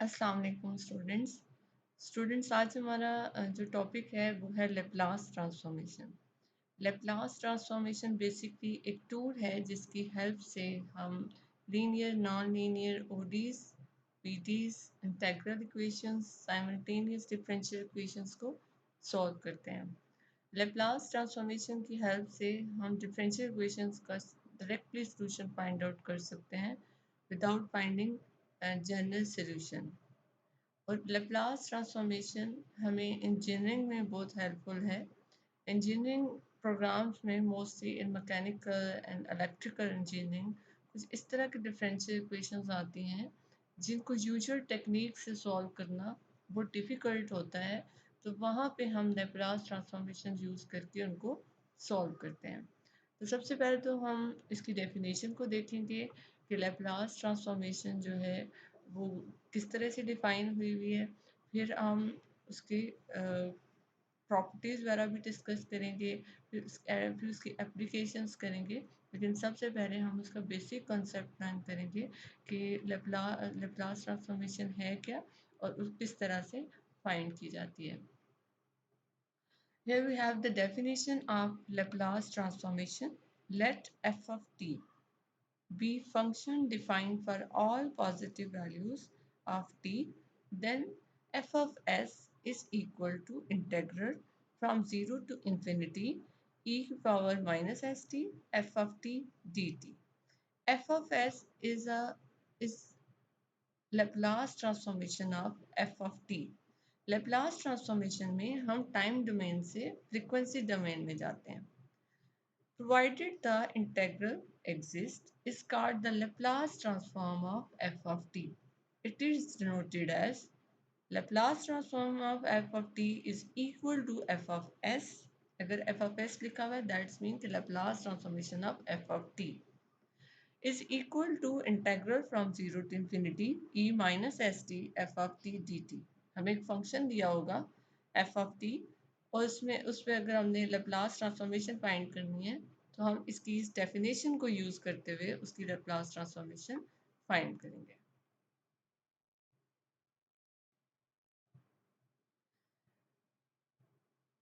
अस्सलाम वालेकुम स्टूडेंट्स आज हमारा जो टॉपिक है वो है Laplace transformation. Laplace transformation basically एक टूल है जिसकी हेल्प से हम linear non linear ODEs PDEs integral equations simultaneous differential equations को सॉल्व करते हैं। लेप्लास ट्रांसफॉर्मेशन की हेल्प से हम डिफरेंशियल इक्वेशंस का डायरेक्टली सॉल्यूशन फाइंड आउट कर सकते हैं विदाउट फाइंडिंग जनरल सॉल्यूशन। और लेप्लास ट्रांसफॉर्मेशन हमें इंजीनियरिंग में बहुत हेल्पफुल है। इंजीनियरिंग प्रोग्राम्स में mostly in mechanical and electrical engineering कुछ इस तरह के डिफरेंशियल इक्वेशंस आती हैं जिनको यूजुअल टेक्निक से सॉल्व करना बहुत डिफ़िकल्ट होता है, तो वहाँ पे हम लेप्लास ट्रांसफॉर्मेशन यूज़ करके उनको सॉल्व करते हैं। तो सबसे पहले तो हम इसकी डेफिनेशन को देखेंगे कि लेप्लास ट्रांसफॉर्मेशन जो है वो किस तरह से डिफ़ाइन हुई हुई है। फिर हम उसकी प्रॉपर्टीज़ वगैरह भी डिस्कस करेंगे, फिर उसकी एप्लीकेशंस करेंगे। लेकिन सबसे पहले हम उसका बेसिक कॉन्सेप्ट लर्न करेंगे कि लेप्लास ट्रांसफॉर्मेशन है क्या और किस तरह से फाइंड की जाती है। Here we have the definition of Laplace transformation. Let f of t be function defined for all positive values of t, then f of s is equal to integral from 0 to infinity e power minus st f of t dt. F of s is Laplace transformation of f of t. Laplace transformation में हम time domain से frequency domain में जाते हैं। Provided the integral exists, is called the Laplace transform of f of t. It is denoted as Laplace transform of f of t is equal to f of s. अगर f of s लिखा हुआ है that means the Laplace transformation of f of t is equal to integral from 0 to infinity e minus st f of t dt. हमें एक function दिया होगा f of t और उस पर अगर हमने लेप्लास ट्रांसफॉर्मेशन फाइंड करनी है तो हम इसकी इस डेफिनेशन को यूज़ करते हुए उसकी लेप्लास ट्रांसफॉर्मेशन फाइंड करेंगे।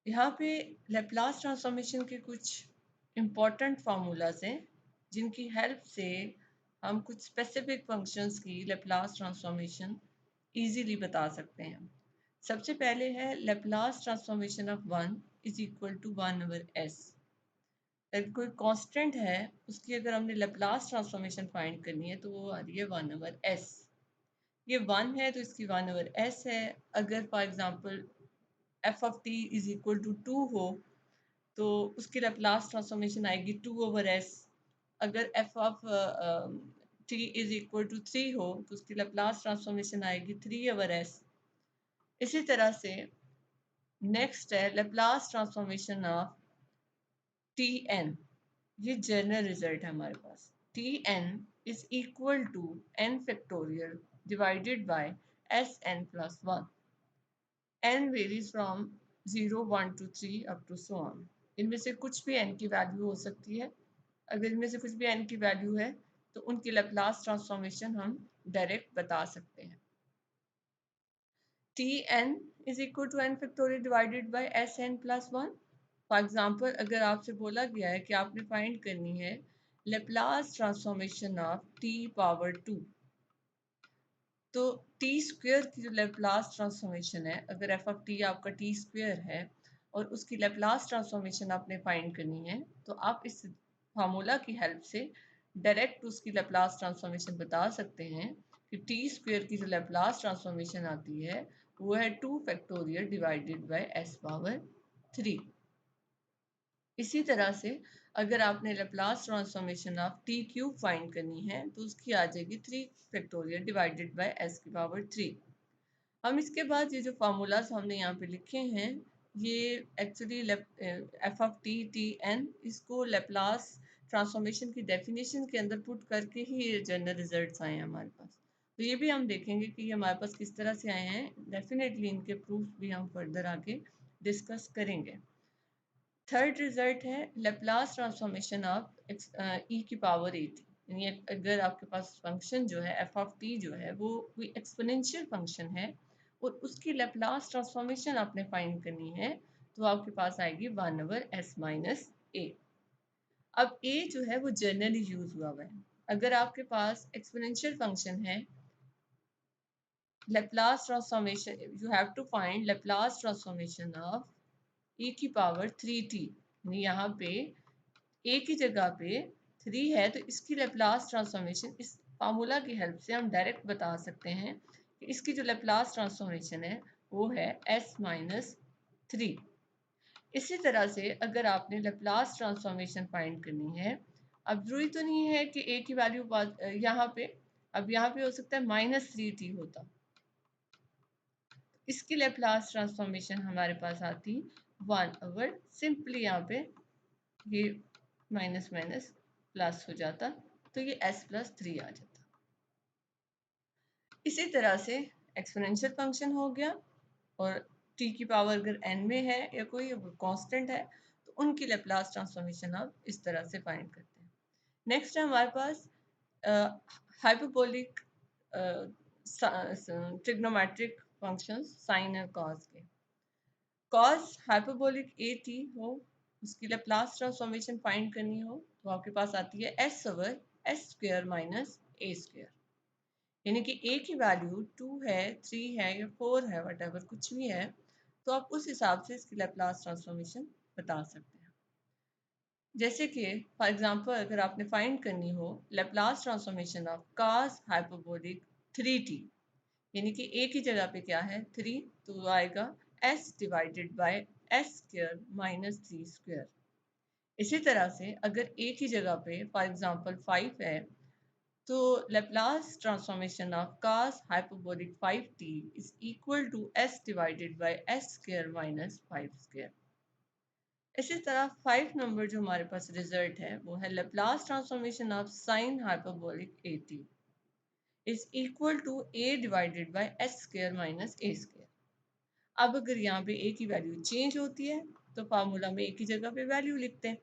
यहाँ पे लेप्लास ट्रांसफॉर्मेशन के कुछ इम्पॉर्टेंट फार्मूलाज हैं जिनकी हेल्प से हम कुछ स्पेसिफिक फंक्शंस की लेप्लास ट्रांसफॉर्मेशन इजीली बता सकते हैं। सबसे पहले है Laplace transformation of 1 is equal to 1/s। अगर कोई कांस्टेंट है उसकी अगर हमने लेप्लास ट्रांसफॉर्मेशन फाइंड करनी है तो वो आ रही है 1/s। ये 1 है तो इसकी 1/s है। अगर for example f of t is equal to 2 हो तो उसकी लेप्लास ट्रांसफॉर्मेशन आएगी 2/s। अगर f of t is equal to 3 हो तो उसकी लेप्लास ट्रांसफॉर्मेशन आएगी 3/s। इसी तरह से नेक्स्ट है लेप्लास ट्रांसफॉर्मेशन ऑफ tn। ये जनरल रिजल्ट है हमारे पास। tn is equal to n factorial divided by sn plus 1। n varies from 0 1 to 3 up to so on. इनमें से कुछ भी n की वैल्यू हो सकती है। अगर इनमें से कुछ भी n की वैल्यू है तो उनकी लेप्लास ट्रांसफॉर्मेशन हम डायरेक्ट बता सकते हैं। tn is equal to n factorial divided by sn plus 1। For example अगर आपसे बोला गया है कि आपने फाइंड करनी है Laplace transformation of t power 2, तो टी स्क्वेयर की जो लेप्लास ट्रांसफॉर्मेशन है, अगर एफ ऑफ टी आपका टी स्क्वेयर है और उसकी लेप्लास ट्रांसफॉर्मेशन आपने फाइंड करनी है तो आप इस फार्मूला की हेल्प से डायरेक्ट उसकी लेप्लास ट्रांसफॉर्मेशन बता सकते हैं कि टी स्क्वेयर की जो लेप्लास ट्रांसफॉर्मेशन आती है वो है 2 factorial divided by S power 3। इसी तरह से अगर आपने Laplace transformation of T cube find करनी है तो उसकी आ जाएगी 3 फैक्टोरियल डिवाइडेड बाय एस की पावर 3। हम इसके बाद ये जो फार्मूलाज हमने यहाँ पे लिखे हैं ये actually F of T T N इसको लेप्लास ट्रांसफॉर्मेशन की डेफिनेशन के अंदर पुट करके ही ये जनरल रिजल्ट्स आए हैं हमारे पास। तो ये भी हम देखेंगे कि ये हमारे पास किस तरह से आए हैं। डेफिनेटली इनके प्रूफ भी हम फर्दर आगे डिस्कस करेंगे। थर्ड रिजल्ट है लेप्लास ट्रांसफॉर्मेशन ऑफ ई की पावर 8। यानी अगर आपके पास फंक्शन जो है एफ ऑफ टी जो है वो कोई एक्सपोनेंशियल फंक्शन है और उसकी लैप्लास ट्रांसफॉर्मेशन आपने फाइंड करनी है, तो आपके पास आएगी 1/s-a। अब a जो है वो जनरली यूज हुआ है। अगर आपके पास एक्सपोनेंशियल फंक्शन है, Laplace transformation, you have to find Laplace transformation of e की पावर 3t। यहाँ पे a की जगह पे 3 है तो इसकी Laplace ट्रांसफॉर्मेशन इस फार्मूला की हेल्प से हम डायरेक्ट बता सकते हैं कि इसकी जो Laplace ट्रांसफॉर्मेशन है वो है s-3। इसी तरह से अगर आपने Laplace ट्रांसफॉर्मेशन फाइंड करनी है, अब जरूरी तो नहीं है कि a की वैल्यू यहाँ पे, अब यहाँ पे हो सकता है -3t होता, इसकी लैप्लास ट्रांसफॉर्मेशन हमारे पास आती 1/, सिंपली यहाँ पे ये माइनस माइनस प्लस हो जाता तो ये s+3 आ जाता। इसी तरह से एक्सपोनेंशियल फंक्शन हो गया, और t की पावर अगर n में है या कोई कांस्टेंट है तो उनकी लैप्लास ट्रांसफॉर्मेशन आप इस तरह से फाइंड करते हैं। नेक्स्ट है हमारे पास हाइपरबोलिक ट्रिग्नोमेट्रिक फंक्शंस साइन और कॉस के। cos हाइपरबोलिक at हो, उसकी लैप्लास ट्रांसफॉर्मेशन फाइंड करनी हो तो आपके पास आती है s/s² - a²। यानी कि a की वैल्यू 2 है, 3 है या 4 है, वट कुछ भी है, तो आप उस हिसाब से इसकी लैप्लास ट्रांसफॉर्मेशन बता सकते हैं। जैसे कि फॉर एग्जांपल अगर आपने फाइंड करनी हो Laplace transformation of cos hyperbolic 3t, यानी कि a की जगह पे क्या है 3, तो आएगा s/s²-3²। इसी तरह से अगर a की जगह पे फॉर एग्जांपल 5 है तो Laplace transformation of cos hyperbolic 5t is equal to s/s²-5²। इसी तरह 5 नंबर जो हमारे पास रिजल्ट है वो है Laplace transformation of sin hyperbolic 80 is equal to a/s²-a²। अब अगर यहाँ पे a की वैल्यू चेंज होती है तो फार्मूला में a की जगह पे वैल्यू लिखते हैं।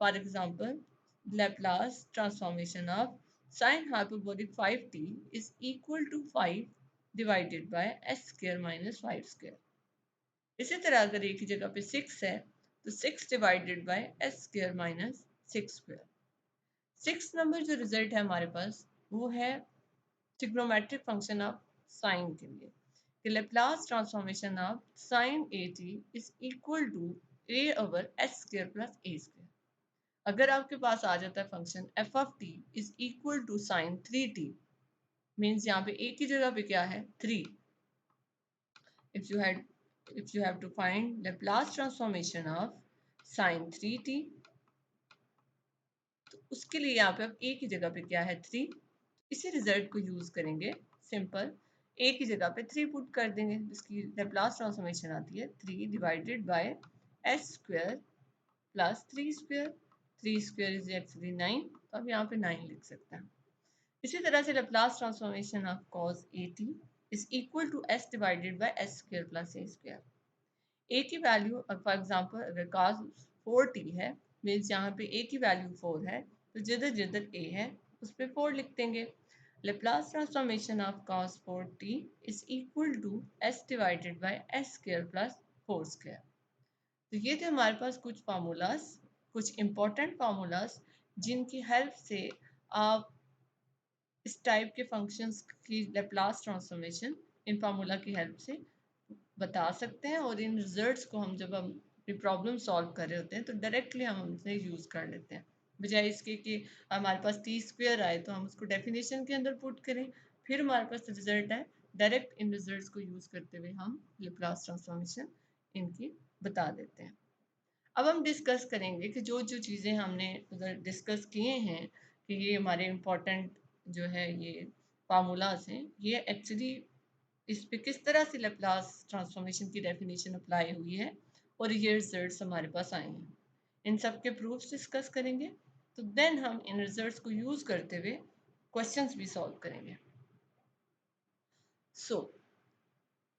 For example Laplace transformation of sin hyperbolic 5t is equal to 5 divided by s²-5²। इसी तरह अगर a की जगह पे 6 है तो 6 डिवाइडेड बाय s²-6²। 6 नंबर जो रिजल्ट है हमारे पास वो है ट्रिग्नोमेट्रिक फंक्शन ऑफ साइन के लिए कि Laplace transformation of sin at is equal to a/s²+a²। अगर आपके पास आ जाता है function f of t is equal to sin 3t, means यहाँ पे a की जगह पे क्या है 3। if you had if you have to find Laplace transformation of sin 3t, तो उसके लिए यहाँ पे अब a की जगह पे क्या है 3, इसी रिजल्ट को यूज करेंगे। सिंपल a की जगह पे 3 पुट कर देंगे, इसकी Laplace ट्रांसफॉर्मेशन आती है 3 divided by s² plus 3² 3² is actually 9, तो अब यहाँ पे 9 लिख सकते हैं। इसी तरह से Laplace transformation of cos at is equal to s divided by s² plus a²। a की वैल्यू फॉर एग्जांपल अगर cos 4t है, मीन्स यहाँ पे a की वैल्यू 4 है तो जिधर जिधर a है उस पर 4 लिख देंगे। Laplace transformation of cos 4t is equal to s divided by s² plus 4²। तो ये थे हमारे पास कुछ फार्मूलाज, कुछ इंपॉर्टेंट फार्मूलाज जिनकी हेल्प से आप इस टाइप के फंक्शंस की लैप्लास ट्रांसफॉर्मेशन इन फार्मूला की हेल्प से बता सकते हैं, और इन रिजल्ट्स को हम जब हम प्रॉब्लम सॉल्व कर रहे होते हैं तो डायरेक्टली हम उनसे यूज़ कर लेते हैं, बजाय इसके कि हमारे पास t² आए तो हम उसको डेफिनेशन के अंदर पुट करें, फिर हमारे पास रिजल्ट आए, डायरेक्ट इन रिजल्ट्स को यूज़ करते हुए हम लैप्लास ट्रांसफॉर्मेशन इनकी बता देते हैं। अब हम डिस्कस करेंगे कि जो जो चीज़ें हमने उधर डिस्कस किए हैं कि ये हमारे इम्पोर्टेंट जो है ये फार्मूलाज हैं, ये एक्चुअली इस पे किस तरह से लैप्लास ट्रांसफॉर्मेशन की डेफिनेशन अप्लाई हुई है और ये रिजल्ट्स हमारे पास आए हैं। इन सब के प्रूफ्स डिस्कस करेंगे, तो देन हम इन रिजल्ट्स को यूज़ करते हुए क्वेश्चंस भी सॉल्व करेंगे। सो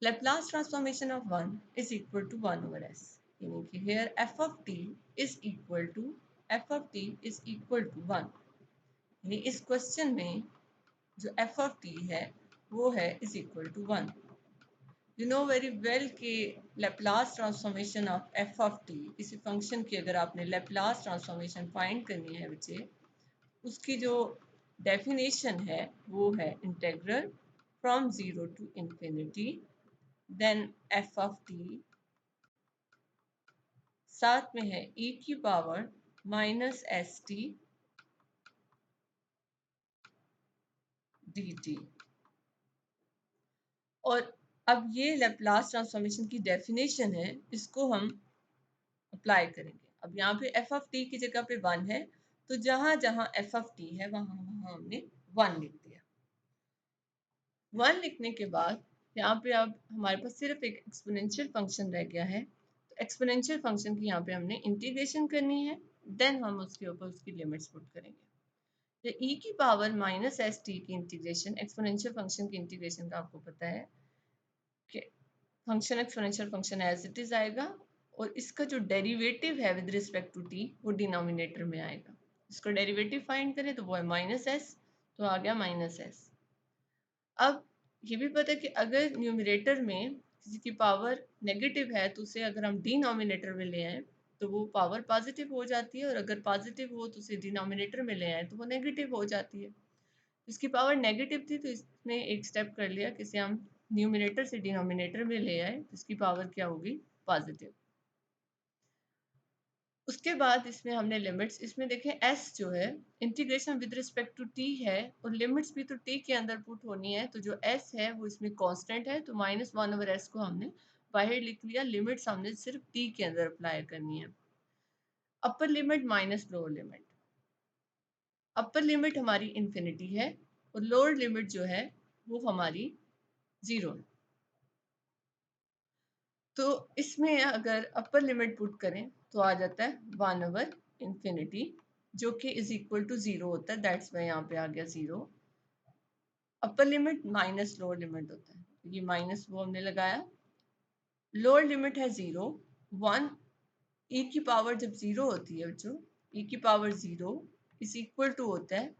Laplace transformation of 1 is equal to 1/s, यानी कि here f of t is equal to 1। यानी इस क्वेश्चन में जो एफ ऑफ टी है वो है is equal to 1। You know very well कि Laplace transformation of F of T, किसी फंक्शन की अगर आपने लेप्लास ट्रांसफॉर्मेशन फाइंड करनी है बच्चे, उसकी जो डेफिनेशन है वो है integral from zero to infinity then F of T, साथ में है e की power minus S T D T. और अब ये लेप्लास ट्रांसफॉर्मेशन की डेफिनेशन है, इसको हम अप्लाई करेंगे। अब यहाँ पे एफ ऑफ टी की जगह पे 1 है, तो जहां जहां एफ ऑफ टी है वहां वहां हमने 1 लिख दिया। 1 लिखने के बाद यहाँ पे अब हमारे पास सिर्फ एक एक्सपोनेंशियल फंक्शन रह गया है, तो एक्सपोनेंशियल फंक्शन की यहाँ पे हमने इंटीग्रेशन करनी है, देन हम उसके ऊपर उसकी लिमिट्स पुट करेंगे। तो e की पावर माइनस एस टी की इंटीग्रेशन, एक्सपोनेंशियल फंक्शन की इंटीग्रेशन का आपको पता है कि function exponential function as it is आएगा, और इसका जो डेरिवेटिव है विद रिस्पेक्ट टू टी वो डिनोमिनेटर में आएगा। इसको डेरिवेटिव फाइंड करें तो वो है माइनस एस, तो आ गया माइनस एस। अब ये भी पता है कि अगर न्यूमरेटर में किसी की पावर नेगेटिव है तो उसे अगर हम डिनोमिनेटर में ले आए तो वो पावर पॉजिटिव हो जाती है, और अगर पॉजिटिव हो तो उसे डिनोमिनेटर में ले आए तो वो नेगेटिव हो जाती है। इसकी पावर नेगेटिव थी तो इसने एक स्टेप कर लिया कि इसे हम न्यूमरेटर से डिनोमिनेटर में ले आए, तो इसकी पावर क्या होगी, पॉजिटिव। उसके बाद इसमें हमने लिमिट्स, इसमें देखें s जो है integration with respect to t है, और लिमिट्स भी तो t के अंदर पुट होनी है, तो जो s है वो इसमें कांस्टेंट है, तो माइनस 1/s को हमने बाहर लिख लिया। लिमिट्स हमने सिर्फ t के अंदर अप्लाई करनी है। Upper limit minus lower limit, upper limit हमारी इन्फिनिटी है और लोअर लिमिट जो है वो हमारी 0 है। तो इसमें अगर अपर लिमिट पुट करें तो आ जाता है 1/infinity, जो कि इज इक्वल टू 0 होता है, दैट्स वाई यहाँ पे आ गया 0। अपर लिमिट माइनस लोअर लिमिट होता है, ये माइनस वो हमने लगाया। लोअर लिमिट है 0 1, e की पावर जब 0 होती है बच्चों, e की पावर 0 इज इक्वल टू होता है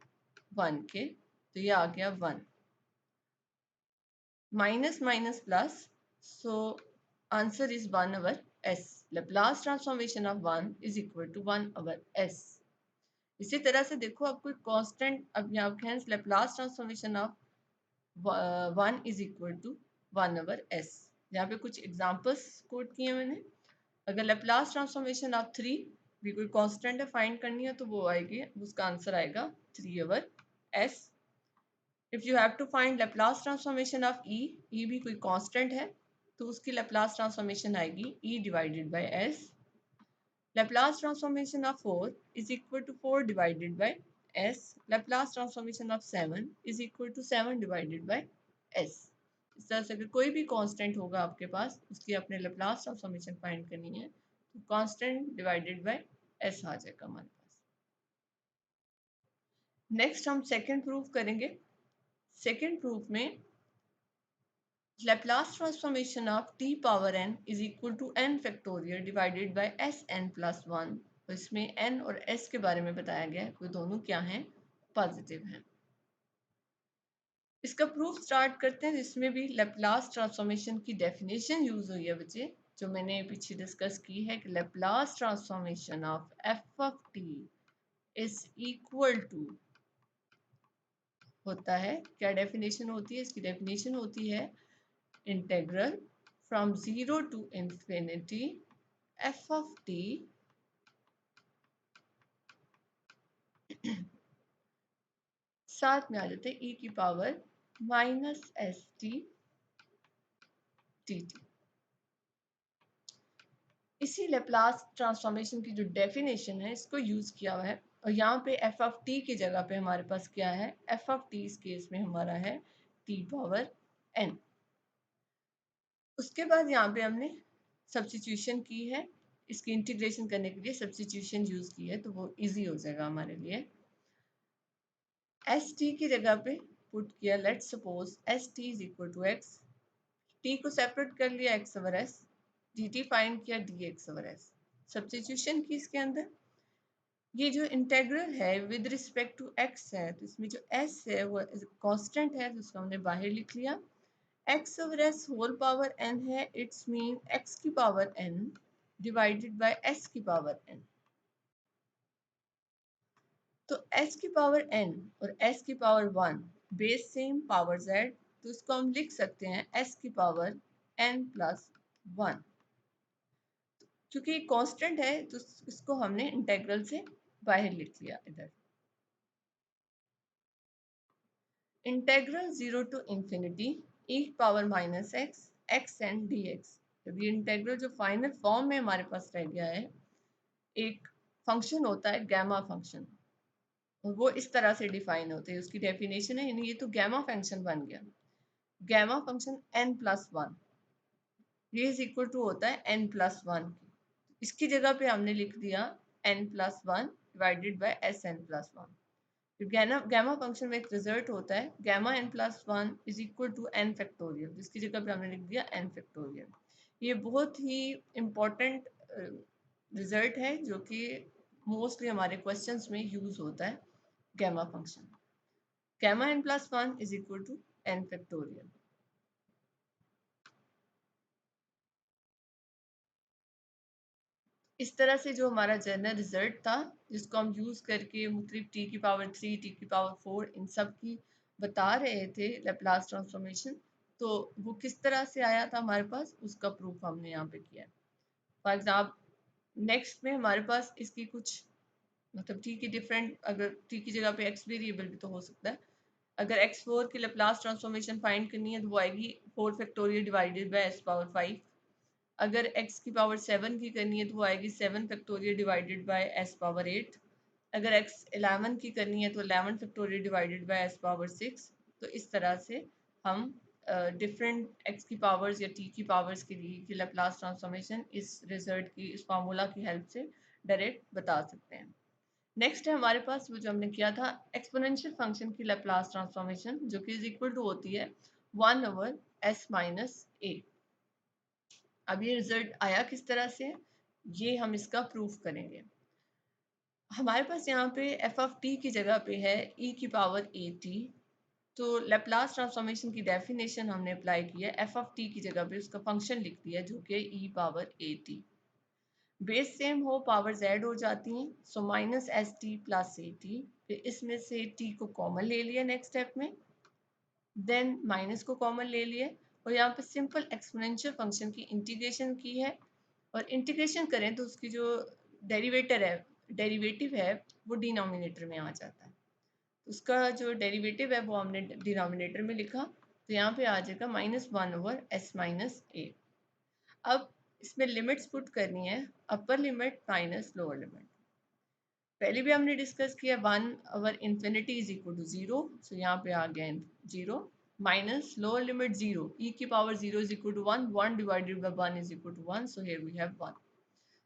1 के, तो ये आ गया 1। minus minus plus, so answer is 1/s. Laplace transformation of 1 is equal to 1/s. इसी तरह से देखो अब कोई कांस्टेंट, अब यहाँ पे Laplace transformation of 1 is equal to 1/s। यहाँ पे कुछ एग्जांपल्स कोट किए मैंने। अगर Laplace transformation of 3 भी कोई कांस्टेंट है फाइंड करनी है तो वो आएगी, उसका आंसर आएगा 3/s। If you have to find Laplace transformation of E, E भी कोई कांस्टेंट है तो उसकी लेप्लास ट्रांसफॉर्मेशन आएगी E divided by S. Laplace transformation of 4 is equal to 4 divided by S. Laplace transformation of 7 is equal to 7 divided by S. इस तरह से अगर कोई भी कांस्टेंट होगा आपके पास, उसकी अपने लेप्लास ट्रांसफॉर्मेशन फाइंड करनी है तो कांस्टेंट डिवाइडेड बाय एस आ जाएगा हमारे पास। नेक्स्ट हम सेकंड प्रूफ करेंगे। सेकंड प्रूफ में Laplace transformation of t power n is equal to n factorial divided by Sn plus 1। तो इसमें n और s के बारे में बताया गया है, वो दोनों क्या हैं, पॉजिटिव हैं। इसका प्रूफ स्टार्ट करते हैं, जिसमें भी Laplace ट्रांसफॉर्मेशन की डेफिनेशन यूज हुई है बच्चे, जो मैंने पीछे डिस्कस की है कि Laplace transformation of f of t is equal to होता है, क्या डेफिनेशन होती है इसकी, डेफिनेशन होती है integral from 0 to infinity f of t साथ में आ जाते हैं e की power minus S T T T. इसी लेप्लास ट्रांसफॉर्मेशन की जो डेफिनेशन है इसको यूज किया हुआ है, और यहाँ पे एफ ऑफ टी की जगह पे हमारे पास क्या है, एफ ऑफ टी इस केस में हमारा है टी पावर एन। उसके बाद यहाँ पे हमने सब्स्टिट्यूशन की है, इसकी इंटीग्रेशन करने के लिए सब्स्टिट्यूशन यूज की है, तो वो इजी हो जाएगा हमारे लिए। एस टी की जगह पे पुट किया, let's suppose S T is equal to X, T को सेपरेट कर लिया X over S, D T find किया D X over S, substitution की इसके अंदर। ये जो इंटेग्रल है विद रिस्पेक्ट टू एक्स है, तो इसमें जो एस है वो कांस्टेंट है, जिसको हमने बाहर लिख लिया। X over S whole power N है, इट्स मीन एक्स की power N divided by S की पावर एन। तो एस की पावर एन और एस की power one base same power Z, तो इसको हम लिख सकते हैं एस की पावर एन प्लस वन। क्योंकि कांस्टेंट है तो इसको हमने इंटेग्रल से बाहर लिख लिया इधर। Integral zero to infinity E power minus X X N D X. जब ये इंटेग्रल जो फाइनल फॉर्म में हमारे पास रह गया है, एक फंक्शन होता है गैमा फंक्शन, और वो इस तरह से डिफाइन होते हैं, उसकी डेफिनेशन है, यानी ये तो गैमा फंक्शन बन गया। Gamma function n plus one, ये इज इक्वल टू होता है n प्लस वन। इसकी जगह पे हमने लिख दिया n plus one divided by S N plus one. Gamma gamma function में एक रिजल्ट होता है gamma n plus one is equal to n factorial, जिसकी जगह पे हमने लिख दिया n फैक्टोरियल। ये बहुत ही इम्पोर्टेंट रिजल्ट है जो कि मोस्टली हमारे क्वेश्चंस में यूज होता है। Gamma function gamma n plus one is equal to n factorial. इस तरह से जो हमारा जनरल रिजल्ट था, जिसको हम यूज करके मुख्तलिफ टी की पावर थ्री, टी की पावर फोर, इन सब की बता रहे थे लेप्लास ट्रांसफॉर्मेशन, तो वो किस तरह से आया था हमारे पास, उसका प्रूफ हमने यहाँ पे किया है। फॉर एग्जाम्पल नेक्स्ट में हमारे पास इसकी कुछ मतलब टी की डिफरेंट, अगर टी की जगह पे एक्स वेरिएबल भी तो हो सकता है। अगर एक्स फोर की लेप्लास ट्रांसफॉर्मेशन फाइंड करनी है तो वो आएगी four factorial divided by S power five. अगर x की पावर सेवन की करनी है तो वो आएगी seven factorial divided by S power eight. अगर x इलेवन की करनी है तो eleven factorial divided by S power six. तो इस तरह से हम डिफरेंट x की पावर्स या t की पावर्स के लिए की लैप्लास ट्रांसफॉर्मेशन इस रिजल्ट की, इस फार्मूला की हेल्प से डायरेक्ट बता सकते हैं। नेक्स्ट है हमारे पास वो जो हमने किया था एक्सपोनेंशियल फंक्शन की लैप्लास ट्रांसफॉर्मेशन, जो कि इज इक्वल टू होती है one over S minus A. अब ये रिजल्ट आया किस तरह से, ये हम इसका प्रूफ करेंगे। हमारे पास यहाँ पे एफ ऑफ टी की जगह पे है ई की पावर ए टी, तो लेप्लास ट्रांसफॉर्मेशन की डेफिनेशन हमने अप्लाई की है, एफ ऑफ टी की जगह पे उसका फंक्शन लिख दिया जो कि E power A T. Base same हो पावर जेड हो जाती हैं, so minus S T plus A T. फिर इसमें से टी को कॉमन ले लिया नेक्स्ट स्टेप में, देन माइनस को कॉमन ले लिए, और यहाँ पे सिंपल एक्सपोनेंशियल फंक्शन की इंटीग्रेशन की है। और इंटीग्रेशन करें तो उसकी जो डेरिवेटिव है वो डिनोमिनेटर में आ जाता है। उसका जो डेरिवेटिव है वो हमने डिनोमिनेटर में लिखा, तो यहाँ पे आ जाएगा minus one over S minus A. अब इसमें लिमिट्स पुट करनी है, upper limit minus lower limit. पहले भी हमने डिस्कस किया one over infinity is equal to zero, so यहाँ पे आ गया zero, minus lower limit zero, E की power zero is equal to one, one divided by one is equal to one, so here we have one.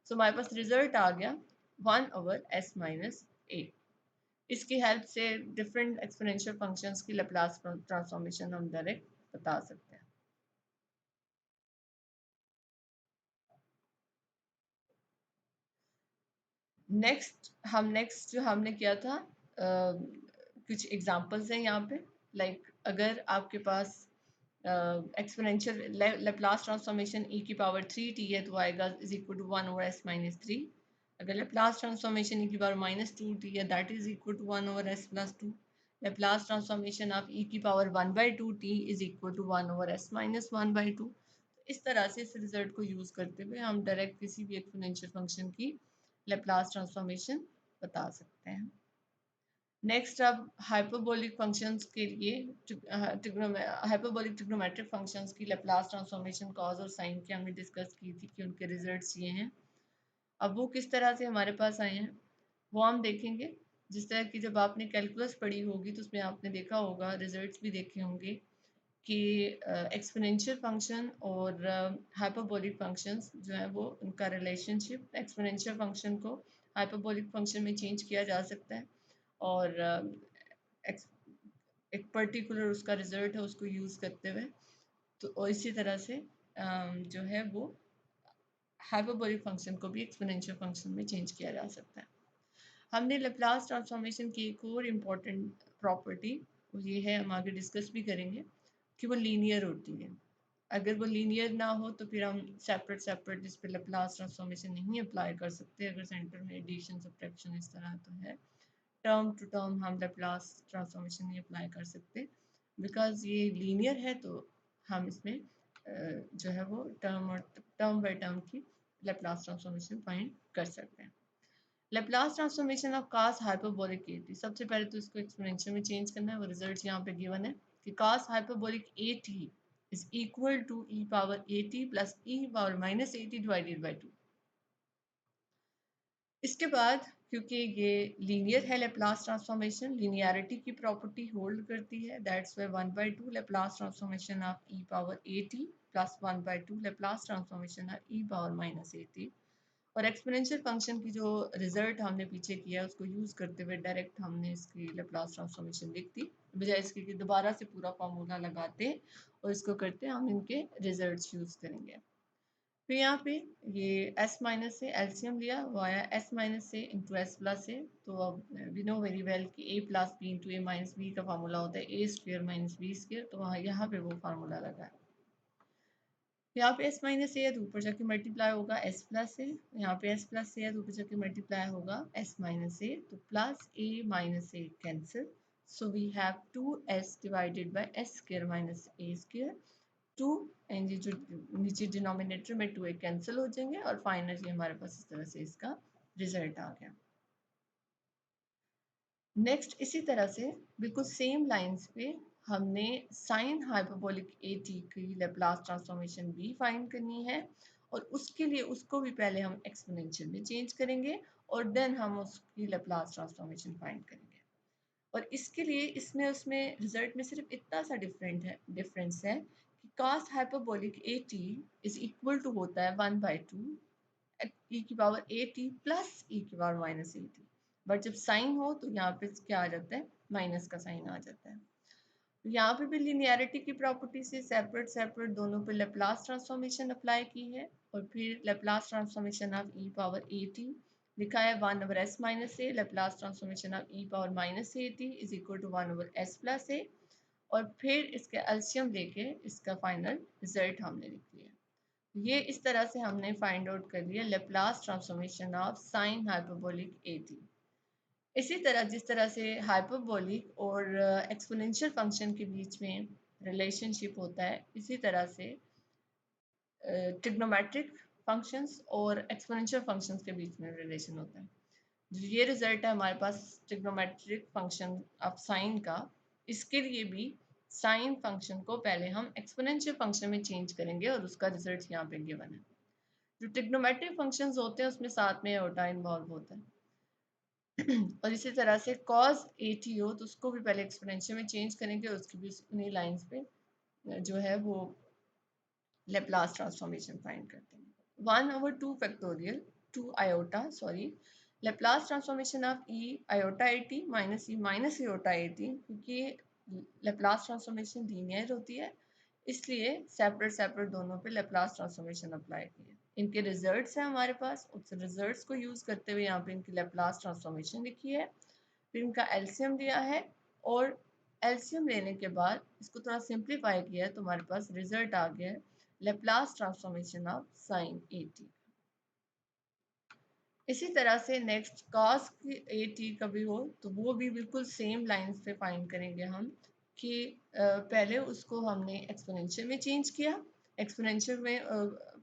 So हमारे पास result आ गया one over S minus ए। इसकी help से different exponential functions की Laplace transformation हम direct बता सकते हैं। नेक्स्ट जो हमने किया था कुछ एग्जांपल्स हैं यहाँ पे। अगर आपके पास एक्सपोनेंशियल लेप्लास ट्रांसफॉर्मेशन ई की पावर थ्री टी है तो आएगा is equal to one over S minus three. अगर लेप्लास ट्रांसफॉर्मेशन ई की पावर माइनस टू टी है that is equal to one over s plus two. Laplace transformation of e की power one by two t is equal to one over S minus one by two. इस तरह से इस result को use करते हुए हम डायरेक्ट किसी भी एक्सपोनेंशियल फंक्शन की लेप्लास ट्रांसफॉर्मेशन बता सकते हैं। नेक्स्ट अब हाइपरबोलिक फंक्शंस के लिए हाइपरबोलिक ट्रिग्नोमेट्रिक फंक्शंस की लेप्लास ट्रांसफॉर्मेशन कॉज और साइन की हमने डिस्कस की थी कि उनके रिजल्ट्स ये हैं। अब वो किस तरह से हमारे पास आए हैं वो हम देखेंगे। जिस तरह की जब आपने कैलकुलस पढ़ी होगी तो उसमें आपने देखा होगा, रिजल्ट्स भी देखे होंगे कि एक्सपोनेंशियल फंक्शन और हाइपरबोलिक फंक्शंस जो है वो उनका रिलेशनशिप, एक्सपोनेंशियल फंक्शन को हाइपरबोलिक फंक्शन में चेंज किया जा सकता है, और एक पर्टिकुलर उसका रिजल्ट है उसको यूज़ करते हुए, तो और इसी तरह से जो है वो हाइपरबोलिक फंक्शन को भी एक्सपोनेंशियल फंक्शन में चेंज किया जा सकता है। हमने लेप्लास ट्रांसफॉर्मेशन की एक और इम्पॉर्टेंट प्रॉपर्टी ये है, हम आगे डिस्कस भी करेंगे, कि वो लीनियर होती है। अगर वो लीनियर ना हो तो फिर हम सेपरेट सेपरेट इस पर लेप्लास ट्रांसफॉर्मेशन नहीं अप्लाई कर सकते। अगर सेंटर में एडिशन सब्ट्रैक्शन इस तरह तो है, टर्म टू टर्म हम लेप्लास ट्रांसफॉर्मेशन नहीं अप्लाई कर सकते, बिकॉज ये लीनियर है। तो हम इसमें जो है वो टर्म और टर्म बाय टर्म की लेप्लास ट्रांसफॉर्मेशन फाइंड कर सकते हैं। Laplace transformation of cos hyperbolic at, सबसे पहले तो इसको एक्सपोनेंशियल में चेंज करना है। वो रिजल्ट यहाँ पे गिवन है कि cos hyperbolic at is equal to e power at plus e power minus at divided by 2। इसके बाद क्योंकि ये लीनियर है, लेप्लास ट्रांसफॉर्मेशन लीनियरिटी की प्रॉपर्टी होल्ड करती है, that's why 1/2 Laplace transformation of e power at plus 1/2 Laplace transformation of e power minus at। और exponential function की जो रिजल्ट हमने पीछे किया उसको यूज करते हुए डायरेक्ट हमने इसकी लेप्लास ट्रांसफॉर्मेशन लिख दी, बजाय इसके कि दोबारा से पूरा फार्मूला लगाते और इसको करते हम इनके रिजल्ट्स यूज करेंगे। फिर यहाँ पे ये s माइनस से एलसीएम लिया, वो आया s माइनस से इंटू एस प्लस से। तो अब वी नो वेरी वेल कि a plus B into A minus B का फार्मूला होता है A square minus B square, तो वहाँ यहाँ पे वो फार्मूला लगा है। यहाँ पे s माइनस ए है तो ऊपर जाके मल्टीप्लाई होगा s प्लस से, यहाँ पे s प्लस ए है तो ऊपर जाके मल्टीप्लाई होगा s माइनस ए, तो plus a minus A cancel, so we have 2s divided by s square minus a square 2, and ये जो नीचे डिनोमिनेटर में 2 एक कैंसिल हो जाएंगे और फाइनली हमारे पास इस तरह से इसका रिजल्ट आ गया। नेक्स्ट इसी तरह से बिल्कुल सेम लाइंस पे हमने साइन हाइपरबोलिक at की लेप्लास ट्रांसफॉर्मेशन भी फाइंड करनी है, और उसके लिए उसको भी पहले हम एक्सपोनेंशियल में चेंज करेंगे और देन हम उसकी लेप्लास ट्रांसफॉर्मेशन फाइंड करेंगे। और इसके लिए इसमें उसमें रिजल्ट में सिर्फ इतना सा डिफरेंस है कि cos hyperbolic at is equal to होता है 1/2 e की पावर at प्लस e की पावर माइनस at, बट जब साइन हो तो यहाँ पे क्या आ जाता है, माइनस का साइन आ जाता है। तो यहाँ पे भी लिनियरिटी की प्रॉपर्टी से सेपरेट सेपरेट दोनों पे लेप्लास ट्रांसफॉर्मेशन अप्लाई की है, और फिर Laplace transformation of e power at लिखा है 1 over s minus a, Laplace transformation of e power minus at is equal to 1 over s plus a, और फिर इसके एलसीएम लेके इसका फाइनल रिजल्ट हमने लिख लिया। ये इस तरह से हमने फाइंड आउट कर लिया Laplace transformation of sine hyperbolic at। इसी तरह जिस तरह से हाइपरबोलिक और एक्सपोनेंशियल फंक्शन के बीच में रिलेशनशिप होता है, इसी तरह से ट्रिग्नोमेट्रिक फंक्शंस और एक्सपोनेंशियल फंक्शंस के बीच में रिलेशन होता है। जो ये रिजल्ट है हमारे पास ट्रिग्नोमेट्रिक फंक्शन ऑफ साइन का, इसके लिए भी साइन फंक्शन को पहले हम एक्सपोनेंशियल फंक्शन में चेंज करेंगे और उसका रिजल्ट यहाँ पे गिवन है। जो ट्रिग्नोमेट्रिक फंक्शंस होते हैं उसमें साथ में एओटा इन्वॉल्व होता है। और इसी तरह से cos at हो तो उसको भी पहले एक्सपोनेंशियल में चेंज करेंगे और उसकी भी उन्हीं लाइंस पे जो है वो लेप्लास ट्रांसफॉर्मेशन फाइंड करते हैं। 1/2 factorial 2 iota sorry Laplace transformation of e iota at minus e minus iota at, क्योंकि लेप्लास ट्रांसफॉर्मेशन लीनियर होती है इसलिए सेपरेट सेपरेट दोनों पे लेप्लास ट्रांसफॉर्मेशन अप्लाई की है। इनके रिजल्ट्स हैं हमारे पास, उस रिजल्ट्स को यूज करते हुए यहाँ पे इनकी लेप्लास ट्रांसफॉर्मेशन लिखी है, फिर इनका एलसीएम दिया है, और एलसीएम लेने के बाद इसको थोड़ा सिंप्लीफाई किया है तो हमारे पास रिजल्ट आ गया है Laplace transformation of sine at। इसी तरह से नेक्स्ट cos at का भी हो तो वो भी बिल्कुल सेम लाइंस पे फाइंड करेंगे हम कि पहले उसको हमने एक्सपोनेंशियल में चेंज किया। एक्सपोनेंशियल में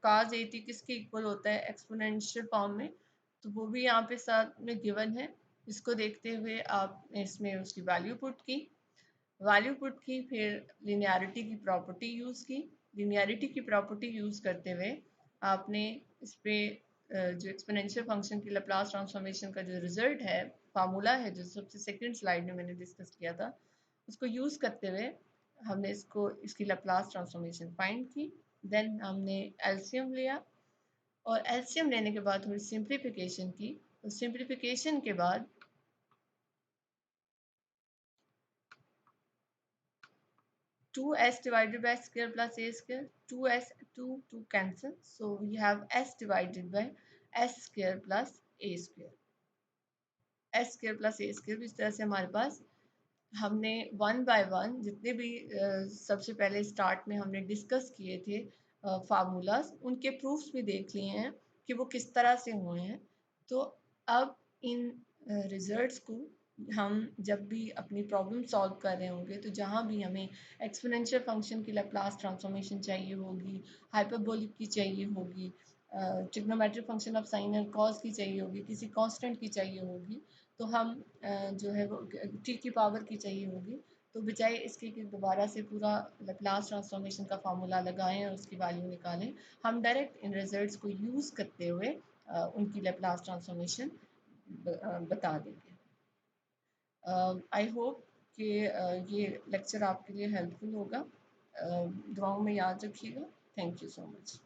cos at किसके इक्वल होता है एक्सपोनेंशियल फॉर्म में, तो वो भी यहाँ पे साथ में गिवन है। इसको देखते हुए आपने इसमें उसकी वैल्यू पुट की, फिर लिनियरिटी की प्रॉपर्टी यूज़ की। लिनियरिटी की प्रॉपर्टी यूज़ करते हुए आपने इस पे जो एक्सपोनेंशियल फंक्शन की लैप्लास ट्रांसफॉर्मेशन का जो रिजल्ट है, फार्मूला है जो सबसे सेकंड स्लाइड में मैंने डिस्कस किया था, उसको यूज़ करते हुए हमने इसकी लैप्लास ट्रांसफॉर्मेशन फाइंड की। देन हमने एलसीएम लिया, और एलसीएम लेने के बाद थोड़ी सिंप्लीफिकेशन की। सिंप्लीफिकेशन के बाद 2s divided by s square plus a square, 2 cancel, so we have s divided by s square plus a square. S square plus A square. इस तरह से हमारे पास हमने वन बाय वन जितने भी सबसे पहले स्टार्ट में हमने डिस्कस किए थे फार्मूलाज, उनके प्रूफ्स भी देख लिए हैं कि वो किस तरह से हुए हैं। तो अब इन रिजल्ट्स को हम जब भी अपनी प्रॉब्लम सॉल्व कर रहे होंगे, तो जहाँ भी हमें एक्सपोनेंशियल फंक्शन की लैप्लास ट्रांसफॉर्मेशन चाहिए होगी, हाइपरबोलिक की चाहिए होगी, ट्रिग्नोमेट्रिक फंक्शन ऑफ साइन और कॉस की चाहिए होगी, किसी कांस्टेंट की चाहिए होगी, तो हम जो है वो टी की पावर की चाहिए होगी, तो बजाय इसके कि दोबारा से पूरा लैप्लास ट्रांसफॉर्मेशन का फार्मूला लगाएं और उसकी वैल्यू निकालें, हम डायरेक्ट इन रिजल्ट्स को यूज़ करते हुए उनकी लैप्लास ट्रांसफॉर्मेशन बता देंगे। आई होप कि ये लेक्चर आपके लिए हेल्पफुल होगा। दुआओं में याद रखिएगा। Thank you so much.